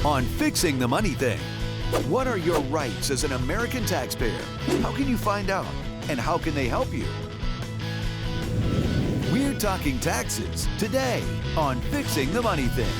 on Fixing the Money Thing. What are your rights as an American taxpayer? How can you find out? And how can they help you? We're talking taxes today on Fixing the Money Thing.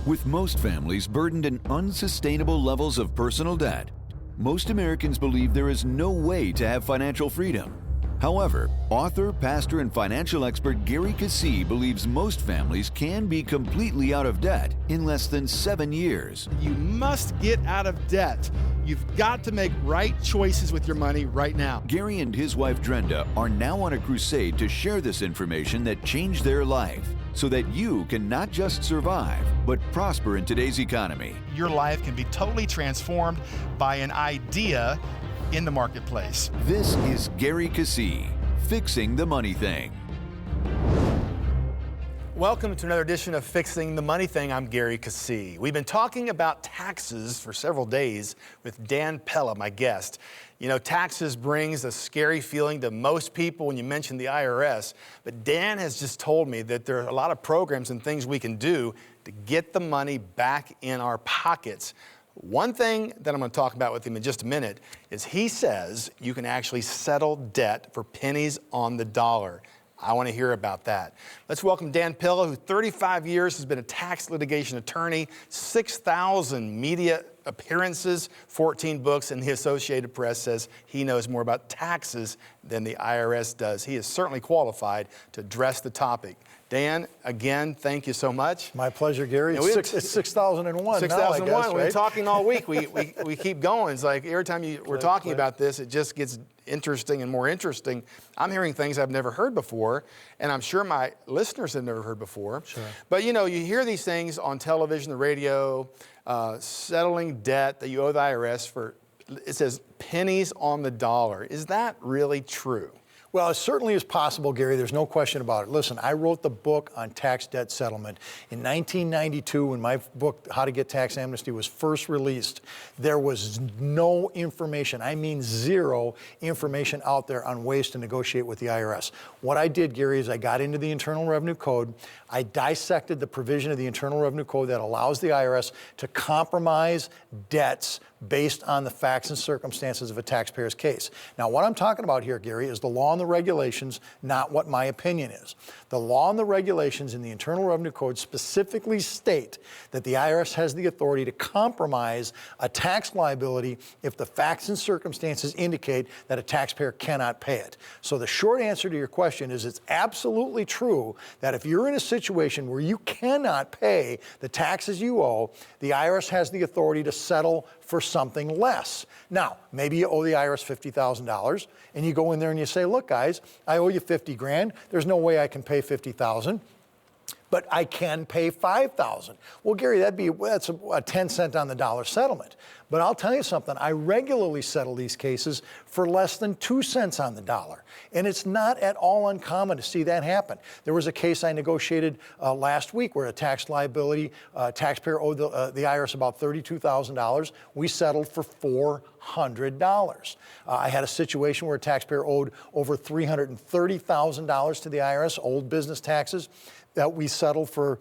With most families burdened in unsustainable levels of personal debt, most Americans believe there is no way to have financial freedom. However, author, pastor, and financial expert Gary Keesee believes most families can be completely out of debt in less than 7 years. You must get out of debt. You've got to make right choices with your money right now. Gary and his wife Drenda are now on a crusade to share this information that changed their life so that you can not just survive, but prosper in today's economy. Your life can be totally transformed by an idea in the marketplace. This is Gary Keesee, Fixing the Money Thing. Welcome to another edition of Fixing the Money Thing. I'm Gary Keesee. We've been talking about taxes for several days with Dan Pella, my guest. You know, taxes brings a scary feeling to most people when you mention the IRS, but Dan has just told me that there are a lot of programs and things we can do to get the money back in our pockets. One thing that I'm going to talk about with him in just a minute is he says you can actually settle debt for pennies on the dollar. I want to hear about that. Let's welcome Dan Pella, who 35 years has been a tax litigation attorney, 6,000 media appearances, 14 books, and the Associated Press says he knows more about taxes than the IRS does. He is certainly qualified to address the topic. Dan, again, thank you so much. My pleasure, Gary. It's 6,001 6,001. Now, I guess, We've been right? talking all week. We keep going. It's like every time we're talking about this, it just gets interesting and more interesting. I'm hearing things I've never heard before, and I'm sure my listeners have never heard before. Sure. But you know, you hear these things on television, the radio, settling debt that you owe the IRS for, it says pennies on the dollar. Is that really true? Well, it certainly is possible, Gary. There's no question about it. Listen, I wrote the book on tax debt settlement in 1992 when my book, How to Get Tax Amnesty, was first released. There was no information, I mean zero information out there on ways to negotiate with the IRS. What I did, Gary, is I got into the Internal Revenue Code. I dissected the provision of the Internal Revenue Code that allows the IRS to compromise debts based on the facts and circumstances of a taxpayer's case. Now, what I'm talking about here, Gary, is the law and the regulations, not what my opinion is. The law and the regulations in the Internal Revenue Code specifically state that the IRS has the authority to compromise a tax liability if the facts and circumstances indicate that a taxpayer cannot pay it. So the short answer to your question is it's absolutely true that if you're in a situation where you cannot pay the taxes you owe, the IRS has the authority to settle for something less. Now, maybe you owe the IRS $50,000 and you go in there and you say, look guys, I owe you 50 grand. There's no way I can pay 50,000. But I can pay 5,000. Well, Gary, that's a 10 cent on the dollar settlement. But I'll tell you something, I regularly settle these cases for less than 2 cents on the dollar. And it's not at all uncommon to see that happen. There was a case I negotiated last week where a tax liability, taxpayer owed the IRS about $32,000. We settled for $400. I had a situation where a taxpayer owed over $330,000 to the IRS, old business taxes, that we settled for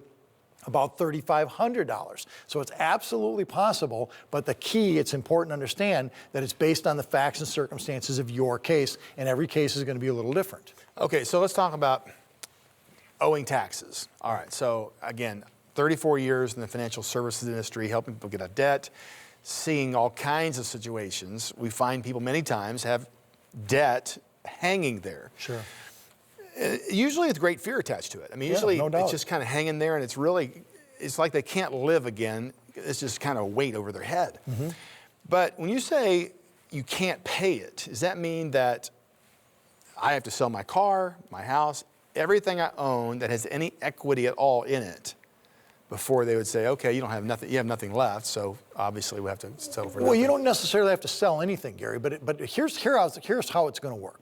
about $3,500. So it's absolutely possible, but the key, it's important to understand that it's based on the facts and circumstances of your case, and every case is going to be a little different. Okay, so let's talk about owing taxes. All right, so again, 34 years in the financial services industry, helping people get out of debt, seeing all kinds of situations. We find people many times have debt hanging there. Sure. Usually it's great fear attached to it. I mean, usually no doubt. it's just kind of hanging there and it's like they can't live again. It's just kind of a weight over their head. Mm-hmm. But when you say you can't pay it, does that mean that I have to sell my car, my house, everything I own that has any equity at all in it before they would say, okay, you have nothing left, so obviously we have to settle for nothing? Well, you don't necessarily have to sell anything, Gary, but here's how it's going to work.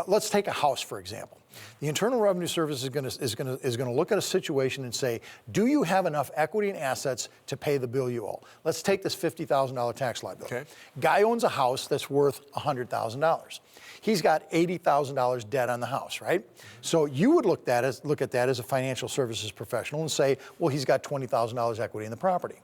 Let's take a house, for example. The Internal Revenue Service is going to look at a situation and say, do you have enough equity and assets to pay the bill you owe? Let's take this $50,000 tax liability. Okay. Guy owns a house that's worth $100,000. He's got $80,000 debt on the house, right? So you would look at that as a financial services professional and say, well, he's got $20,000 equity in the property.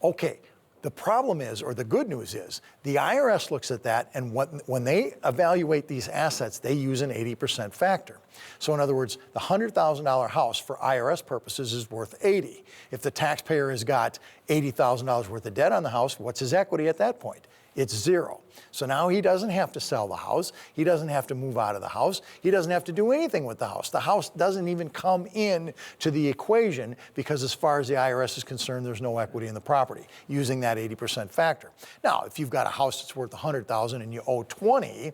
Okay. The problem is, or the good news is, the IRS looks at that, and when they evaluate these assets, they use an 80% factor. So in other words, the $100,000 house for IRS purposes is worth $80,000. If the taxpayer has got $80,000 worth of debt on the house, what's his equity at that point? It's zero. So now he doesn't have to sell the house. He doesn't have to move out of the house. He doesn't have to do anything with the house. The house doesn't even come in to the equation because as far as the IRS is concerned, there's no equity in the property using that 80% factor. Now, if you've got a house that's worth $100,000 and you owe $20,000,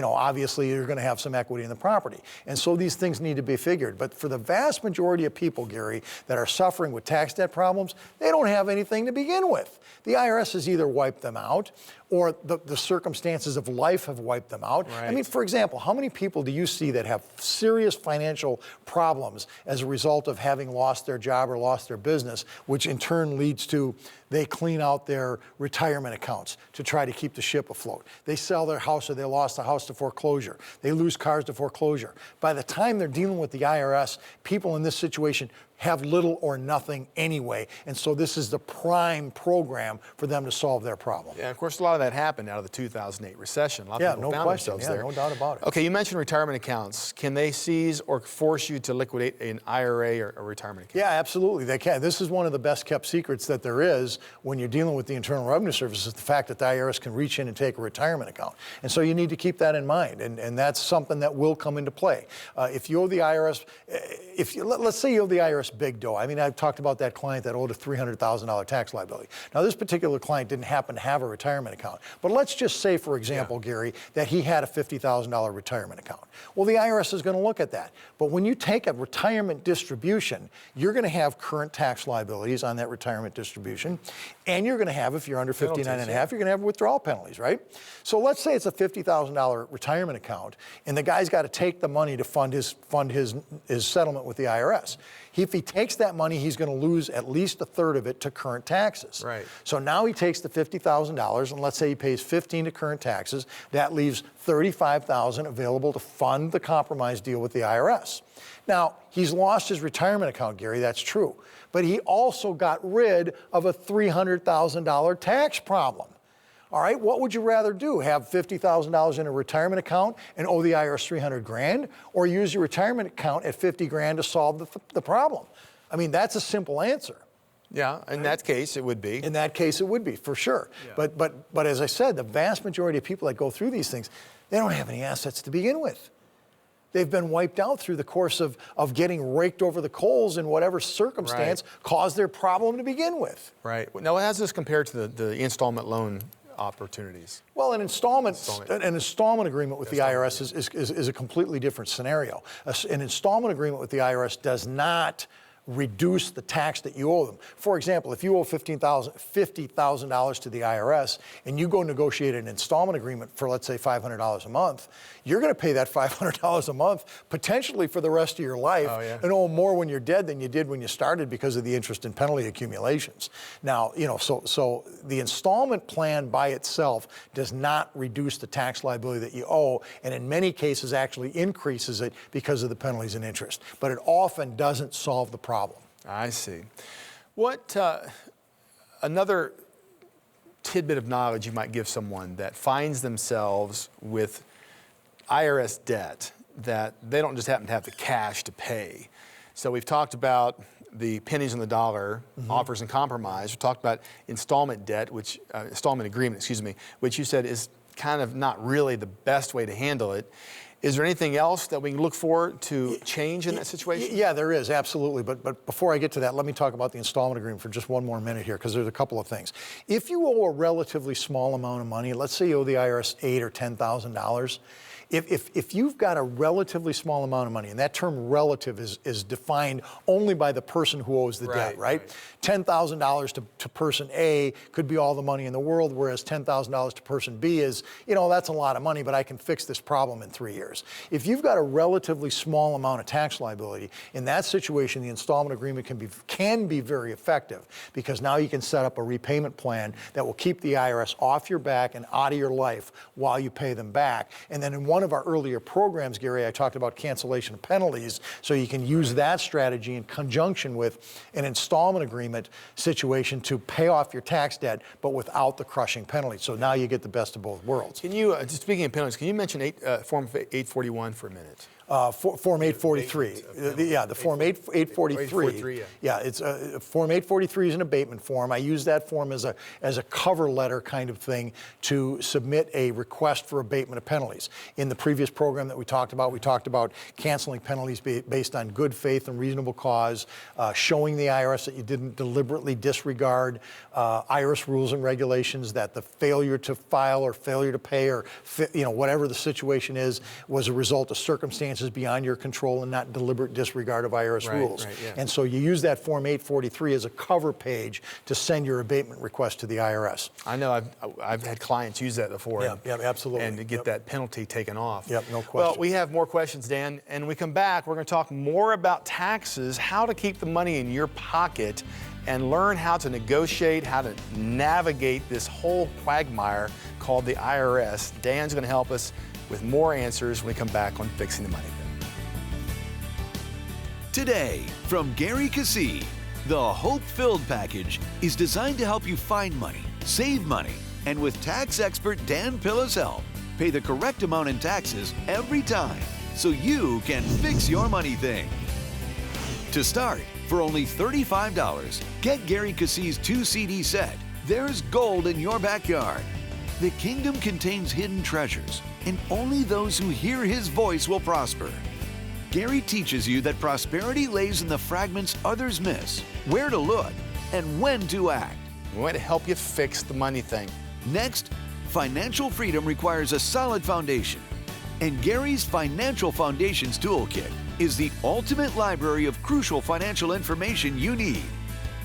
obviously you're going to have some equity in the property. And so these things need to be figured. But for the vast majority of people, Gary, that are suffering with tax debt problems, they don't have anything to begin with. The IRS has either wiped them out or the circumstances of life have wiped them out. Right. I mean, for example, how many people do you see that have serious financial problems as a result of having lost their job or lost their business, which in turn leads to they clean out their retirement accounts to try to keep the ship afloat. They sell their house or they lost the house to foreclosure. They lose cars to foreclosure. By the time they're dealing with the IRS, people in this situation have little or nothing anyway. And so this is the prime program for them to solve their problem. Yeah, of course, a lot of that happened out of the 2008 recession. A lot of people found themselves there. No doubt about it. Okay, you mentioned retirement accounts. Can they seize or force you to liquidate an IRA or a retirement account? Yeah, absolutely, they can. This is one of the best kept secrets that there is when you're dealing with the Internal Revenue Service, is the fact that the IRS can reach in and take a retirement account. And so you need to keep that in mind, and that's something that will come into play. If you owe the IRS, let's say you owe the IRS big dough. I mean, I've talked about that client that owed a $300,000 tax liability. Now, this particular client didn't happen to have a retirement account, but let's just say, for example, Gary, that he had a $50,000 retirement account. Well, the IRS is going to look at that. But when you take a retirement distribution, you're going to have current tax liabilities on that retirement distribution, and you're going to have, if you're under 59 and a half, you're going to have withdrawal penalties, right? So let's say it's a $50,000 retirement account, and the guy's got to take the money to fund his settlement with the IRS. If he takes that money, he's going to lose at least a third of it to current taxes. Right. So now he takes the $50,000, and let's say he pays $15,000 to current taxes. That leaves $35,000 available to fund the compromise deal with the IRS. Now, he's lost his retirement account, Gary, that's true. But he also got rid of a $300,000 tax problem. All right, what would you rather do? Have $50,000 in a retirement account and owe the IRS $300,000, or use your retirement account at $50,000 to solve the problem? I mean, that's a simple answer. Yeah, in that case, it would be. In that case, it would be, for sure. Yeah. But as I said, the vast majority of people that go through these things, they don't have any assets to begin with. They've been wiped out through the course of getting raked over the coals in whatever circumstance caused their problem to begin with. Right. Now, how does this compare to the installment loan opportunities? Well, an installment agreement with the IRS is a completely different scenario. An installment agreement with the IRS does not reduce the tax that you owe them. For example, if you owe $50,000 to the IRS and you go negotiate an installment agreement for, let's say, $500 a month, you're going to pay that $500 a month potentially for the rest of your life and owe more when you're dead than you did when you started because of the interest and penalty accumulations. Now, so the installment plan by itself does not reduce the tax liability that you owe, and in many cases actually increases it because of the penalties and interest. But it often doesn't solve the problem. I see. What another tidbit of knowledge you might give someone that finds themselves with IRS debt that they don't just happen to have the cash to pay? So we've talked about the pennies on the dollar, offers and compromise. We talked about installment debt, installment agreement, which you said is kind of not really the best way to handle it. Is there anything else that we can look for to change in that situation? Yeah, there is, absolutely. But before I get to that, let me talk about the installment agreement for just one more minute here, because there's a couple of things. If you owe a relatively small amount of money, let's say you owe the IRS $8,000 or $10,000, If you've got a relatively small amount of money, and that term relative is defined only by the person who owes the debt, right? $10,000 to person A could be all the money in the world, whereas $10,000 to person B is, that's a lot of money, but I can fix this problem in 3 years. If you've got a relatively small amount of tax liability, in that situation, the installment agreement can be very effective, because now you can set up a repayment plan that will keep the IRS off your back and out of your life while you pay them back. And then in one of our earlier programs, Gary, I talked about cancellation of penalties, so you can use that strategy in conjunction with an installment agreement situation to pay off your tax debt, but without the crushing penalty. So now you get the best of both worlds. Can you, just speaking of penalties, can you mention Form 841 for a minute? Form 843. The Form 843. It's Form 843 is an abatement form. I use that form as a cover letter kind of thing to submit a request for abatement of penalties. In the previous program that we talked about canceling penalties based on good faith and reasonable cause, showing the IRS that you didn't deliberately disregard IRS rules and regulations, that the failure to file or failure to pay or whatever the situation is was a result of circumstances beyond your control and not deliberate disregard of IRS rules. And so you use that Form 843 as a cover page to send your abatement request to the IRS. I know I've had clients use that before. Absolutely. And to get that penalty taken off. No question. Well, we have more questions, Dan, and when we come back, we're going to talk more about taxes, how to keep the money in your pocket, and learn how to negotiate, how to navigate this whole quagmire called the IRS. Dan's going to help us with more answers when we come back on Fixing the Money Thing. Today, from Gary Keesee, the Hope-Filled Package is designed to help you find money, save money, and with tax expert Dan Pilla's help, pay the correct amount in taxes every time so you can fix your money thing. To start, for only $35, get Gary Keesee's 2-CD set, There's Gold in Your Backyard. The kingdom contains hidden treasures, and only those who hear his voice will prosper. Gary teaches you that prosperity lays in the fragments others miss, where to look, and when to act. We want to help you fix the money thing. Next, financial freedom requires a solid foundation. And Gary's Financial Foundations Toolkit is the ultimate library of crucial financial information you need.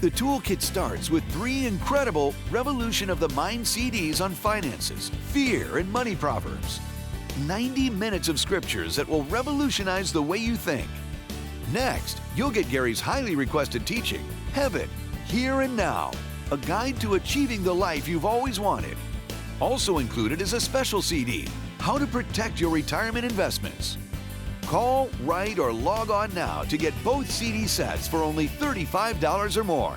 The toolkit starts with 3 incredible Revolution of the Mind CDs on finances, fear, and money proverbs. 90 minutes of scriptures that will revolutionize the way you think. Next, you'll get Gary's highly requested teaching, Heaven, Here and Now, a guide to achieving the life you've always wanted. Also included is a special CD, How to Protect Your Retirement Investments. Call, write, or log on now to get both CD sets for only $35 or more.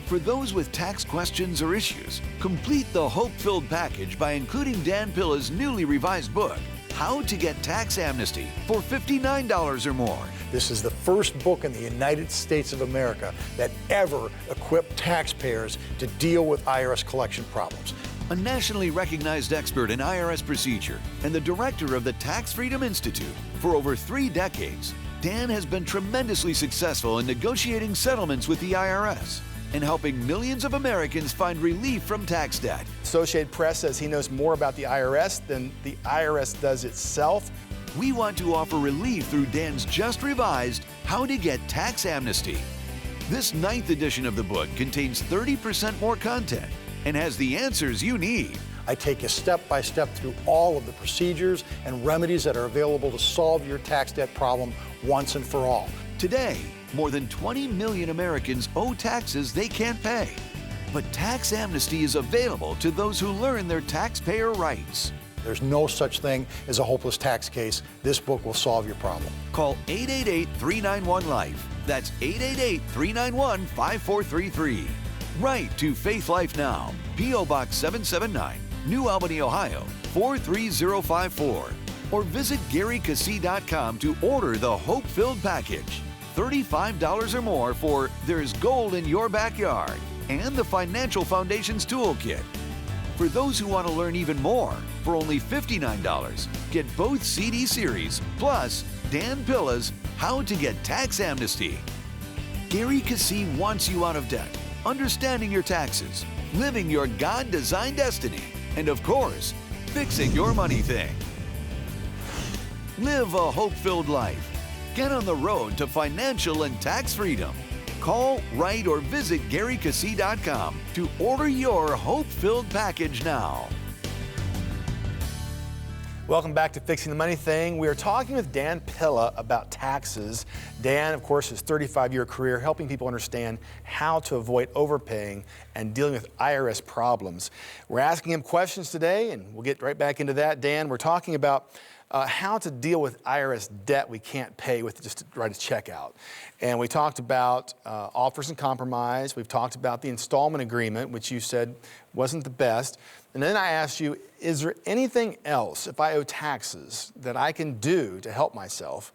For those with tax questions or issues, complete the Hope-Filled Package by including Dan Pilla's newly revised book, How to Get Tax Amnesty, for $59 or more. This is the first book in the United States of America that ever equipped taxpayers to deal with IRS collection problems. A nationally recognized expert in IRS procedure and the director of the Tax Freedom Institute, for over 3 decades, Dan has been tremendously successful in negotiating settlements with the IRS and helping millions of Americans find relief from tax debt. Associated Press says he knows more about the IRS than the IRS does itself. We want to offer relief through Dan's just revised How to Get Tax Amnesty. This 9th edition of the book contains 30% more content and has the answers you need. I take you step by step through all of the procedures and remedies that are available to solve your tax debt problem once and for all. Today, more than 20 million Americans owe taxes they can't pay. But tax amnesty is available to those who learn their taxpayer rights. There's no such thing as a hopeless tax case. This book will solve your problem. Call 888-391-LIFE. That's 888-391-5433. Write to Faith Life Now, P.O. Box 779, New Albany, Ohio, 43054. Or visit GaryKeesee.com to order the Hope-Filled Package. $35 or more for There's Gold in Your Backyard and the Financial Foundations Toolkit. For those who want to learn even more, for only $59, get both CD series plus Dan Pilla's How to Get Tax Amnesty. Gary Keesee wants you out of debt, understanding your taxes, living your God-designed destiny, and of course, fixing your money thing. Live a hope-filled life. Get on the road to financial and tax freedom. Call, write, or visit GaryKeesee.com to order your hope-filled package now. Welcome back to Fixing the Money Thing. We are talking with Dan Pilla about taxes. Dan, of course, his 35-year career helping people understand how to avoid overpaying and dealing with IRS problems. We're asking him questions today, and we'll get right back into that. Dan, we're talking about how to deal with IRS debt we can't pay with just to write a check out. And we talked about offers and compromise. We've talked about the installment agreement, which you said wasn't the best. And then I asked you, is there anything else, if I owe taxes, that I can do to help myself?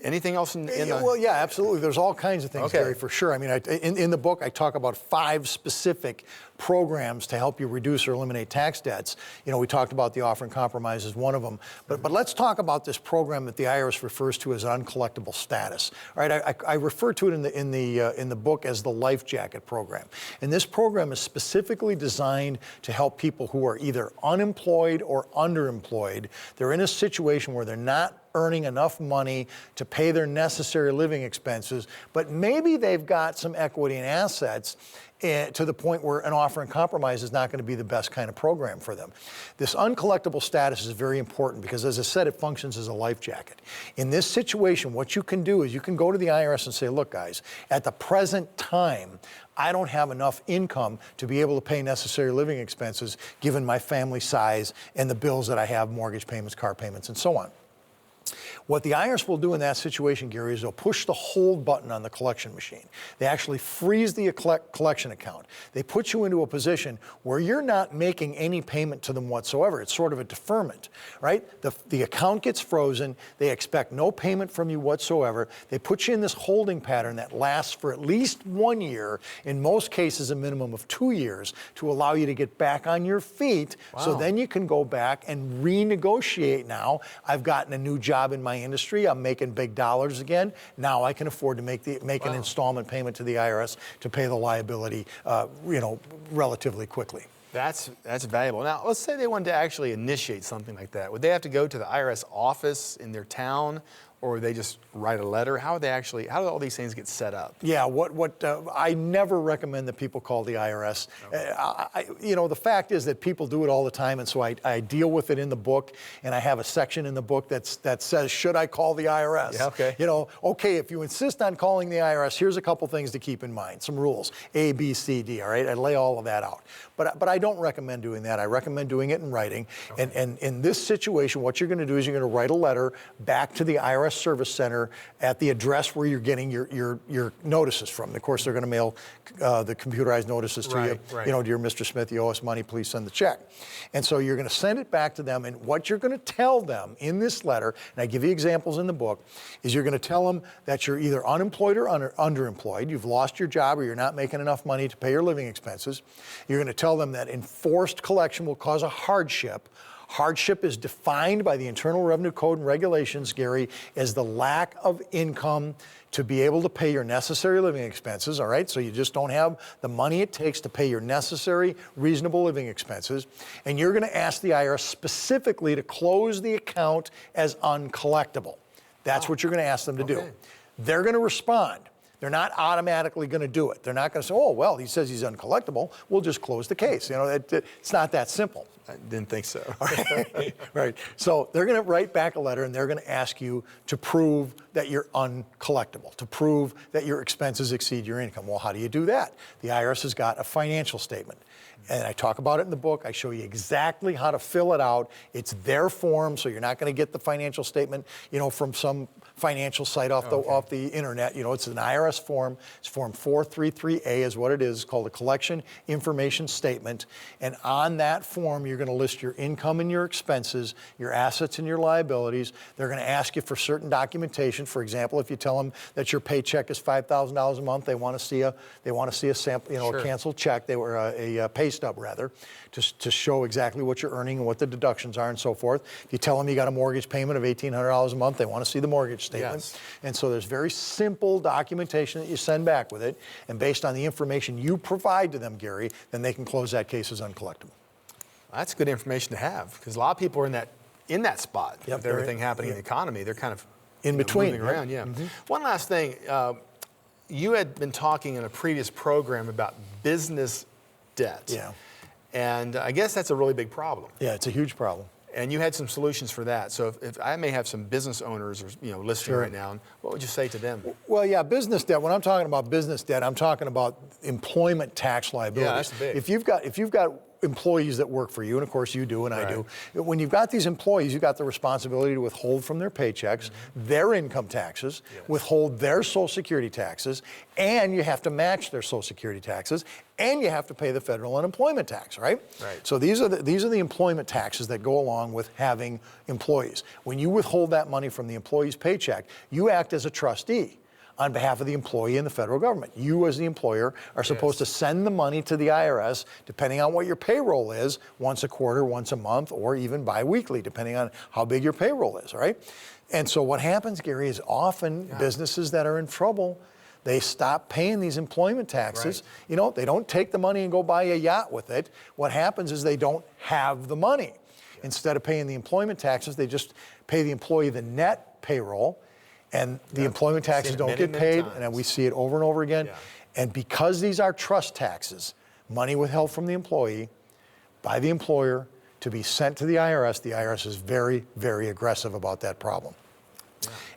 Anything else in the... Well, yeah, absolutely. There's all kinds of things, Gary, for sure. I mean, in the book, I talk about 5 specific programs to help you reduce or eliminate tax debts. You know, we talked about the offer and compromise as one of them. But let's talk about this program that the IRS refers to as uncollectible status. All right, I refer to it in the book as the Life Jacket program. And this program is specifically designed to help people who are either unemployed or underemployed. They're in a situation where they're not earning enough money to pay their necessary living expenses, but maybe they've got some equity and assets to the point where an offer and compromise is not going to be the best kind of program for them. This uncollectible status is very important because, as I said, it functions as a life jacket. In this situation, what you can do is you can go to the IRS and say, look, guys, at the present time, I don't have enough income to be able to pay necessary living expenses given my family size and the bills that I have, mortgage payments, car payments, and so on. What the IRS will do in that situation, Gary, is they'll push the hold button on the collection machine. They actually freeze the collection account. They put you into a position where you're not making any payment to them whatsoever. It's sort of a deferment, right? The account gets frozen. They expect no payment from you whatsoever. They put you in this holding pattern that lasts for at least 1 year, in most cases a minimum of 2 years, to allow you to get back on your feet. Wow. So then you can go back and renegotiate now. I've gotten a new job in my industry. I'm making big dollars again. Now I can afford to make an installment payment to the IRS to pay the liability, relatively quickly. That's valuable. Now, let's say they wanted to actually initiate something like that. Would they have to go to the IRS office in their town, or would they just write a letter? How do all these things get set up? Yeah, I never recommend that people call the IRS. Okay. The fact is that people do it all the time, and so I deal with it in the book, and I have a section in the book that says, should I call the IRS? Yeah, okay. Okay, if you insist on calling the IRS, here's a couple things to keep in mind, some rules, A, B, C, D, all right? I lay all of that out. But I don't recommend doing that. I recommend doing it in writing. Okay. And in this situation, what you're going to do is you're going to write a letter back to the IRS Service Center at the address where you're getting your notices from. Of course, they're going to mail the computerized notices to you. Right. Dear Mr. Smith, you owe us money, please send the check. And so you're going to send it back to them, and what you're going to tell them in this letter, and I give you examples in the book, is you're going to tell them that you're either unemployed or underemployed, you've lost your job, or you're not making enough money to pay your living expenses. You're going to tell them that enforced collection will cause a hardship. Hardship is defined by the Internal Revenue Code and regulations, Gary, as the lack of income to be able to pay your necessary living expenses, all right? So you just don't have the money it takes to pay your necessary, reasonable living expenses. And you're going to ask the IRS specifically to close the account as uncollectible. That's what you're going to ask them to do. They're going to respond. They're not automatically going to do it. They're not going to say, oh, well, he says he's uncollectible, we'll just close the case. It's not that simple. I didn't think so. Right. So they're going to write back a letter, and they're going to ask you to prove that you're uncollectible, to prove that your expenses exceed your income. Well, how do you do that? The IRS has got a financial statement. And I talk about it in the book. I show you exactly how to fill it out. It's their form, so you're not going to get the financial statement, from some financial site off the internet. It's an IRS form. It's Form 433A is what it is. It's called a Collection Information Statement. And on that form, you're going to list your income and your expenses, your assets and your liabilities. They're going to ask you for certain documentation. For example, if you tell them that your paycheck is $5,000 a month, they want to see a sample, a canceled check. They were a pay stub rather, to show exactly what you're earning and what the deductions are and so forth. If you tell them you got a mortgage payment of $1,800 a month, they want to see the mortgage statement. Yes. And so there's very simple documentation that you send back with it, and based on the information you provide to them, Gary, then they can close that case as uncollectible. That's good information to have, because a lot of people are in that in that spot Yep, with everything happening in the economy. They're kind of in between, moving around. Yeah. One last thing. You had been talking in a previous program about business debt. Yeah. And I guess that's a really big problem. Yeah, it's a huge problem. And you had some solutions for that. So if I may have some business owners or listening right now, what would you say to them? Well, yeah, business debt. When I'm talking about business debt, I'm talking about employment tax liabilities. Yeah, that's big. If you've got employees that work for you, and of course you do and I do, when you've got these employees, you've got the responsibility to withhold from their paychecks, their income taxes, withhold their Social Security taxes, and you have to match their Social Security taxes, and you have to pay the federal unemployment tax, right? So these are the employment taxes that go along with having employees. When you withhold that money from the employee's paycheck, you act as a trustee on behalf of the employee and the federal government. You, as the employer, are supposed to send the money to the IRS, depending on what your payroll is, once a quarter, once a month, or even biweekly, depending on how big your payroll is, right? And so what happens, Gary, is often businesses that are in trouble, they stop paying these employment taxes. They don't take the money and go buy a yacht with it. What happens is they don't have the money. Instead of paying the employment taxes, they just pay the employee the net payroll, and the employment taxes don't get paid, and we see it over and over again. And because these are trust taxes, money withheld from the employee by the employer to be sent to the IRS is very, very aggressive about that problem.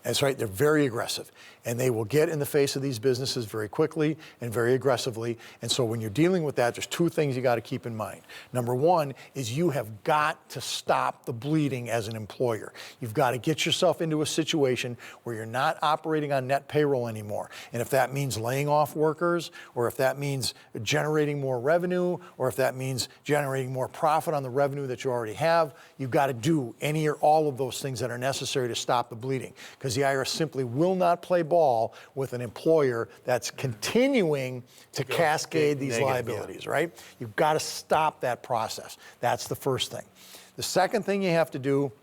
That's right, they're very aggressive. And they will get in the face of these businesses very quickly and very aggressively. And so when you're dealing with that, there's two things you got to keep in mind. Number one is you have got to stop the bleeding as an employer. You've got to get yourself into a situation where you're not operating on net payroll anymore. And if that means laying off workers, or if that means generating more revenue, or if that means generating more profit on the revenue that you already have, you've got to do any or all of those things that are necessary to stop the bleeding. Because the IRS simply will not play ball with an employer that's continuing to cascade these liabilities, right? You've got to stop that process. That's the first thing. The second thing you have to do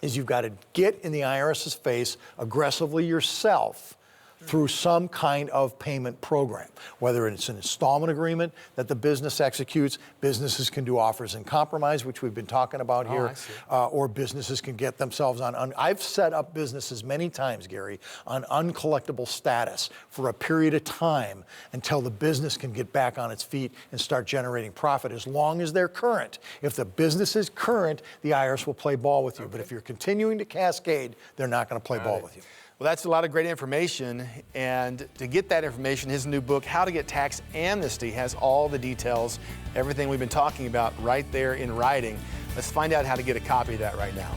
is you've got to get in the IRS's face aggressively yourself through some kind of payment program, whether it's an installment agreement that the business executes. Businesses can do offers in compromise, which we've been talking about here, or businesses can get themselves on. I've set up businesses many times, Gary, on uncollectible status for a period of time until the business can get back on its feet and start generating profit, as long as they're current. If the business is current, the IRS will play ball with you. But if you're continuing to cascade, they're not going to play ball with you. Well, that's a lot of great information, and to get that information, his new book, How to Get Tax Amnesty, has all the details, everything we've been talking about right there in writing. Let's find out how to get a copy of that right now.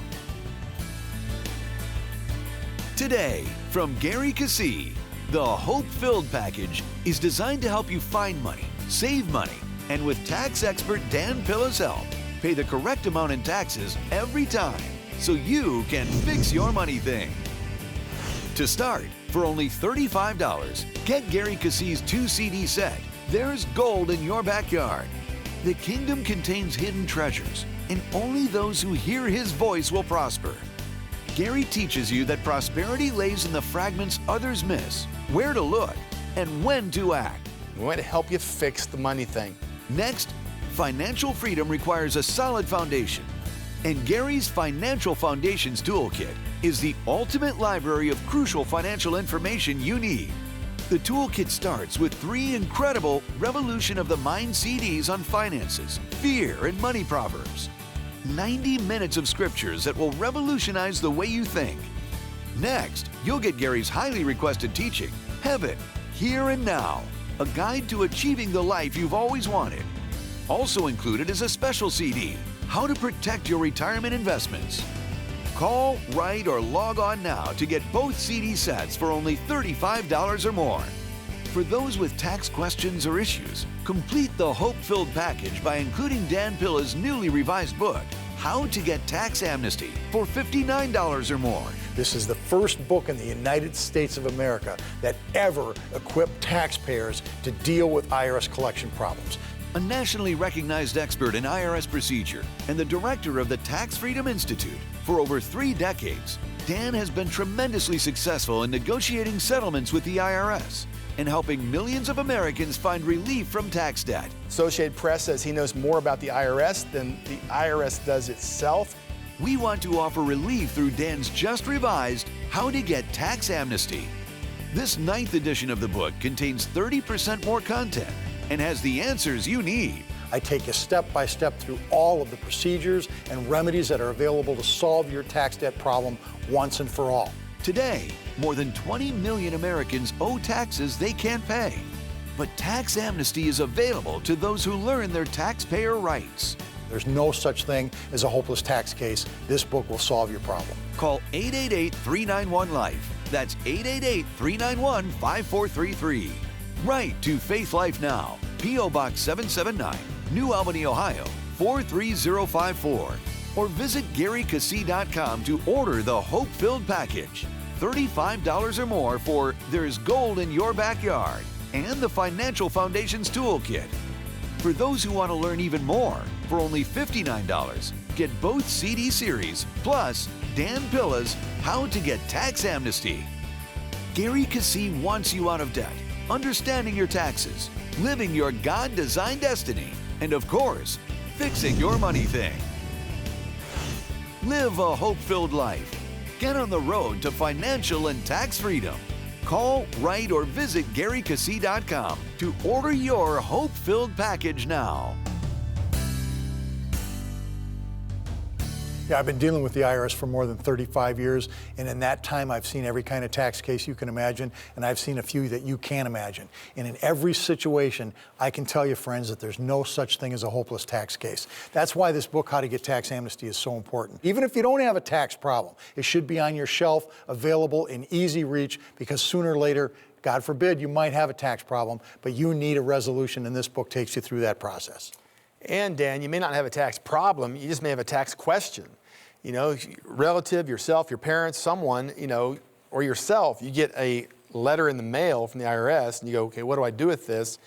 Today, from Gary Keesee, the Hope-Filled Package is designed to help you find money, save money, and with tax expert Dan Pilla's help, pay the correct amount in taxes every time so you can fix your money thing. To start, for only $35, get Gary Keesee's 2-CD set, There's Gold in Your Backyard. The kingdom contains hidden treasures, and only those who hear his voice will prosper. Gary teaches you that prosperity lays in the fragments others miss, where to look, and when to act. We want to help you fix the money thing. Next, financial freedom requires a solid foundation. And Gary's Financial Foundations Toolkit is the ultimate library of crucial financial information you need. The toolkit starts with 3 incredible Revolution of the Mind CDs on finances, fear, and money proverbs. 90 minutes of scriptures that will revolutionize the way you think. Next, you'll get Gary's highly requested teaching, Heaven, Here and Now, a guide to achieving the life you've always wanted. Also included is a special CD, How to Protect Your Retirement Investments. Call, write, or log on now to get both CD sets for only $35 or more. For those with tax questions or issues, complete the Hope-Filled Package by including Dan Pilla's newly revised book, How to Get Tax Amnesty, for $59 or more. This is the first book in the United States of America that ever equipped taxpayers to deal with IRS collection problems. A nationally recognized expert in IRS procedure and the director of the Tax Freedom Institute. For over 3 decades, Dan has been tremendously successful in negotiating settlements with the IRS and helping millions of Americans find relief from tax debt. Associated Press says he knows more about the IRS than the IRS does itself. we want to offer relief through Dan's just revised How to Get Tax Amnesty. This 9th edition of the book contains 30% more content and has the answers you need. I take you step by step through all of the procedures and remedies that are available to solve your tax debt problem once and for all. Today, more than 20 million Americans owe taxes they can't pay. But tax amnesty is available to those who learn their taxpayer rights. There's no such thing as a hopeless tax case. This book will solve your problem. Call 888-391-LIFE. That's 888-391-5433. Write to Faith Life Now, P.O. Box 779, New Albany, Ohio, 43054. Or visit GaryKeesee.com to order the Hope-Filled Package. $35 or more for There's Gold in Your Backyard and the Financial Foundation's Toolkit. For those who want to learn even more, for only $59, get both CD series plus Dan Pilla's How to Get Tax Amnesty. Gary Keesee wants you out of debt, understanding your taxes, living your God-designed destiny, and of course, fixing your money thing. Live a hope-filled life. Get on the road to financial and tax freedom. Call, write, or visit GaryKeesee.com to order your hope-filled package now. Yeah, I've been dealing with the IRS for more than 35 years, and in that time I've seen every kind of tax case you can imagine, and I've seen a few that you can't imagine. And in every situation, I can tell you, friends, that there's no such thing as a hopeless tax case. That's why this book, How to Get Tax Amnesty, is so important. Even if you don't have a tax problem, it should be on your shelf, available in easy reach, because sooner or later, God forbid, you might have a tax problem, but you need a resolution, and this book takes you through that process. And Dan, you may not have a tax problem, you just may have a tax question. You know, relative, yourself, your parents, someone, you know, or yourself, you get a letter in the mail from the IRS and you go, okay, what do I do with this?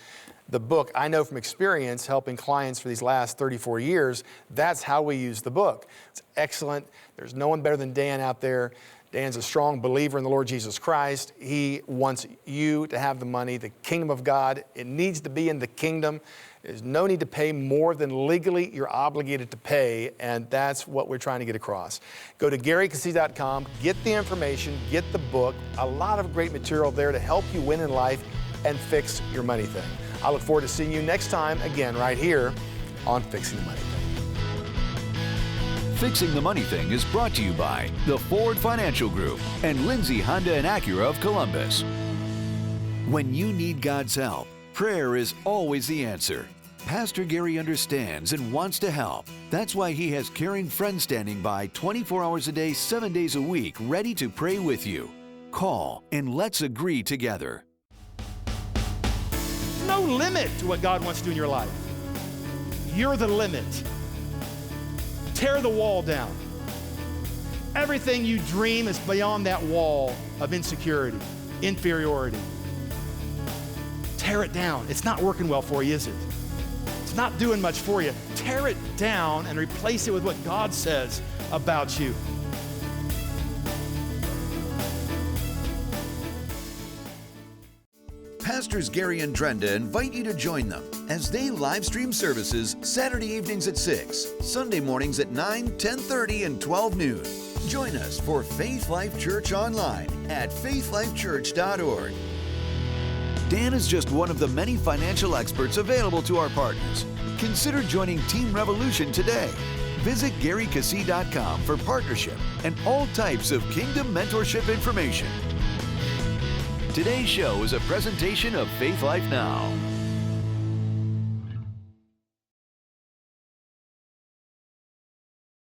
The book, I know from experience, helping clients for these last 34 years, that's how we use the book. It's excellent. There's no one better than Dan out there. Dan's a strong believer in the Lord Jesus Christ. He wants you to have the money, the kingdom of God. It needs to be in the kingdom. There's no need to pay more than legally you're obligated to pay, and that's what we're trying to get across. Go to GaryKeesee.com, get the information, get the book. A lot of great material there to help you win in life and fix your money thing. I look forward to seeing you next time, again, right here on Fixing the Money Thing. Fixing the Money Thing is brought to you by the Ford Financial Group and Lindsay Honda and Acura of Columbus. When you need God's help, prayer is always the answer. Pastor Gary understands and wants to help. That's why he has caring friends standing by 24 hours a day, 7 days a week, ready to pray with you. Call and let's agree together. No limit to what God wants to do in your life. You're the limit. Tear the wall down. Everything you dream is beyond that wall of insecurity, inferiority. Tear it down. It's not working well for you, is it? It's not doing much for you. Tear it down and replace it with what God says about you. Pastors Gary and Drenda invite you to join them as they live stream services Saturday evenings at 6, Sunday mornings at 9, 10:30, and 12 noon. Join us for Faith Life Church online at faithlifechurch.org. Dan is just one of the many financial experts available to our partners. Consider joining Team Revolution today. Visit GaryKeesee.com for partnership and all types of kingdom mentorship information. Today's show is a presentation of Faith Life Now.